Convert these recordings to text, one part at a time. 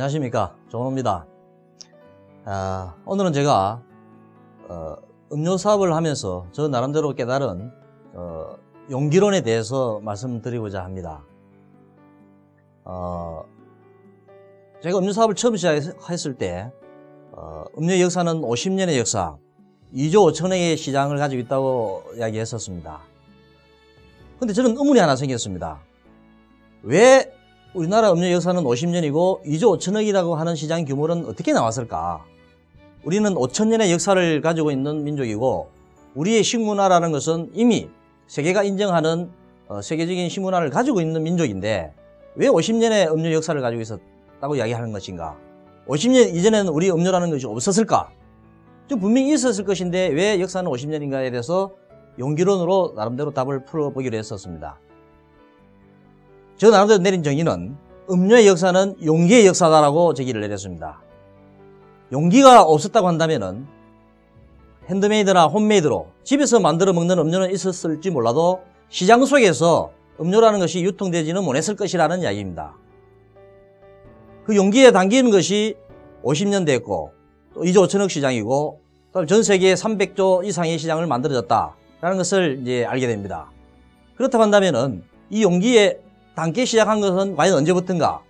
안녕하십니까, 정원호입니다. 오늘은 제가 음료 사업을 하면서 저 나름대로 깨달은 용기론에 대해서 말씀드리고자 합니다. 제가 음료 사업을 처음 시작했을 때 음료 역사는 50년의 역사, 2조 5천억의 시장을 가지고 있다고 이야기했었습니다. 근데 저는 의문이 하나 생겼습니다. 왜 우리나라 음료 역사는 50년이고 2조 5천억이라고 하는 시장 규모는 어떻게 나왔을까? 우리는 5천년의 역사를 가지고 있는 민족이고 우리의 식문화라는 것은 이미 세계가 인정하는 세계적인 식문화를 가지고 있는 민족인데 왜 50년의 음료 역사를 가지고 있었다고 이야기하는 것인가? 50년 이전에는 우리 음료라는 것이 없었을까? 좀 분명히 있었을 것인데 왜 역사는 50년인가에 대해서 용기론으로 나름대로 답을 풀어보기로 했었습니다. 저 나름대로 내린 정의는 음료의 역사는 용기의 역사다라고 제기를 내렸습니다. 용기가 없었다고 한다면은 핸드메이드나 홈메이드로 집에서 만들어 먹는 음료는 있었을지 몰라도 시장 속에서 음료라는 것이 유통되지는 못했을 것이라는 이야기입니다. 그 용기에 담기는 것이 50년 됐고 또 2조 5천억 시장이고 또 전 세계에 300조 이상의 시장을 만들어졌다라는 것을 이제 알게 됩니다. 그렇다고 한다면은 이 용기에 담기 시작한 것은 과연 언제부터인가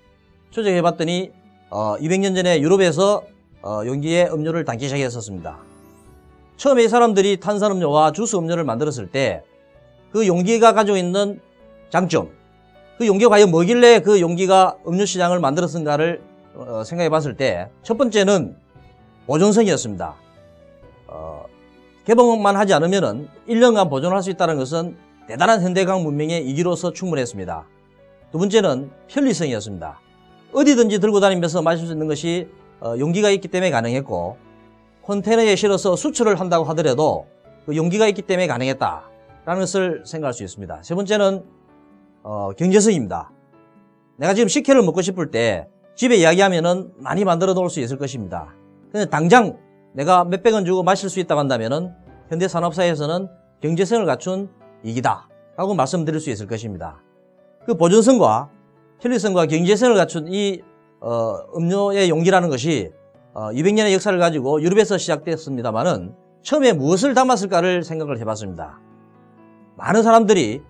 추적해 봤더니 200년 전에 유럽에서 용기에 음료를 담기 시작했었습니다. 처음에 이 사람들이 탄산음료와 주스 음료를 만들었을 때 그 용기가 가지고 있는 장점, 그 용기가 과연 뭐길래 그 용기가 음료 시장을 만들었는가를 생각해 봤을 때 첫 번째는 보존성이었습니다. 개봉만 하지 않으면은 1년간 보존할 수 있다는 것은 대단한 현대과학 문명의 이기로서 충분했습니다. 두 번째는 편리성이었습니다. 어디든지 들고 다니면서 마실 수 있는 것이 용기가 있기 때문에 가능했고 컨테이너에 실어서 수출을 한다고 하더라도 그 용기가 있기 때문에 가능했다라는 것을 생각할 수 있습니다. 세 번째는 경제성입니다. 내가 지금 식혜를 먹고 싶을 때 집에 이야기하면은 많이 만들어 놓을 수 있을 것입니다. 근데 당장 내가 몇백 원 주고 마실 수 있다고 한다면은 현대산업사에서는 경제성을 갖춘 이기다 라고 말씀드릴 수 있을 것입니다. 그 보존성과 편리성과 경제성을 갖춘 이 음료의 용기라는 것이 200년의 역사를 가지고 유럽에서 시작됐습니다만은 처음에 무엇을 담았을까를 생각을 해봤습니다. 많은 사람들이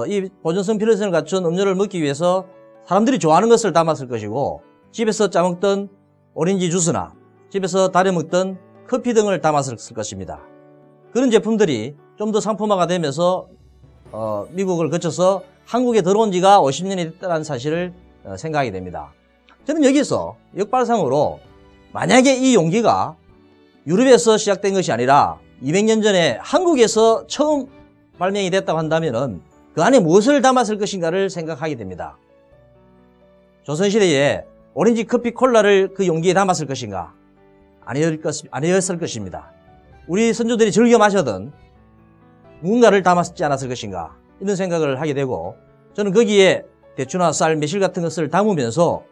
이 보존성 편리성을 갖춘 음료를 먹기 위해서 사람들이 좋아하는 것을 담았을 것이고 집에서 짜먹던 오렌지 주스나 집에서 달여 먹던 커피 등을 담았을 것입니다. 그런 제품들이 좀 더 상품화가 되면서 미국을 거쳐서 한국에 들어온 지가 50년이 됐다는 사실을 생각하게 됩니다. 저는 여기서 역발상으로 만약에 이 용기가 유럽에서 시작된 것이 아니라 200년 전에 한국에서 처음 발명이 됐다고 한다면은 그 안에 무엇을 담았을 것인가를 생각하게 됩니다. 조선시대에 오렌지 커피 콜라를 그 용기에 담았을 것인가? 아니었을 것입니다. 우리 선조들이 즐겨 마셨던 무언가를 담았지 않았을 것인가? 이런 생각을 하게 되고 저는 거기에 대추나 쌀, 매실 같은 것을 담으면서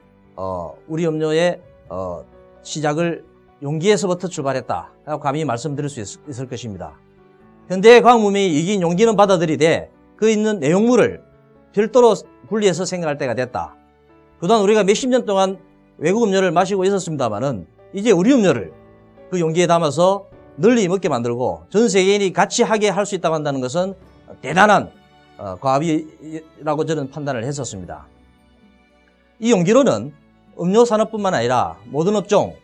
우리 음료의 시작을 용기에서부터 출발했다 라고 감히 말씀드릴 수 있을 것입니다. 현대의 과학 문명이 이긴 용기는 받아들이되 그 있는 내용물을 별도로 분리해서 생각할 때가 됐다. 그동안 우리가 몇십 년 동안 외국 음료를 마시고 있었습니다만은 이제 우리 음료를 그 용기에 담아서 널리 먹게 만들고 전 세계인이 같이 하게 할 수 있다고 한다는 것은 대단한 과업이라고 저는 판단을 했었습니다. 이 용기로는 음료 산업뿐만 아니라 모든 업종,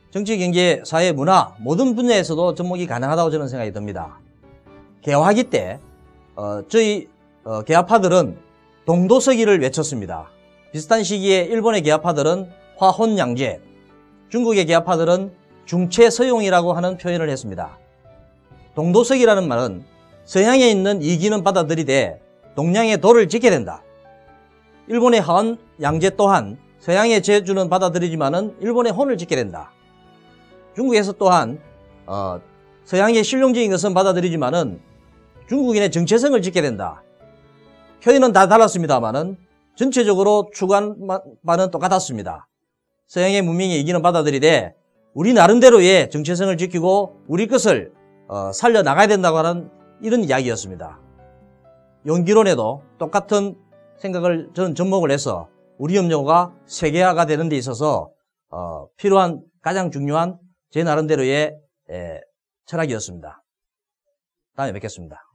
정치, 경제, 사회, 문화 모든 분야에서도 접목이 가능하다고 저는 생각이 듭니다. 개화기 때 저희 개화파들은 동도서기를 외쳤습니다. 비슷한 시기에 일본의 개화파들은 화혼양제, 중국의 개화파들은 중체서용이라고 하는 표현을 했습니다. 동도서기라는 말은 서양에 있는 이기는 받아들이되 동양의 도를 지켜야 된다. 일본의 화혼양제 또한 서양의 제주는 받아들이지만은 일본의 혼을 지켜야 된다. 중국에서 또한 서양의 실용적인 것은 받아들이지만은 중국인의 정체성을 지켜야 된다. 표현은 다 달랐습니다만은 전체적으로 추구하는 똑같았습니다. 서양의 문명의 이기는 받아들이되 우리 나름대로의 정체성을 지키고 우리 것을 살려나가야 된다고 하는 이런 이야기였습니다. 용기론에도 똑같은 생각을 저는 접목을 해서 우리 음료가 세계화가 되는 데 있어서 필요한 가장 중요한 제 나름대로의 철학이었습니다. 다음에 뵙겠습니다.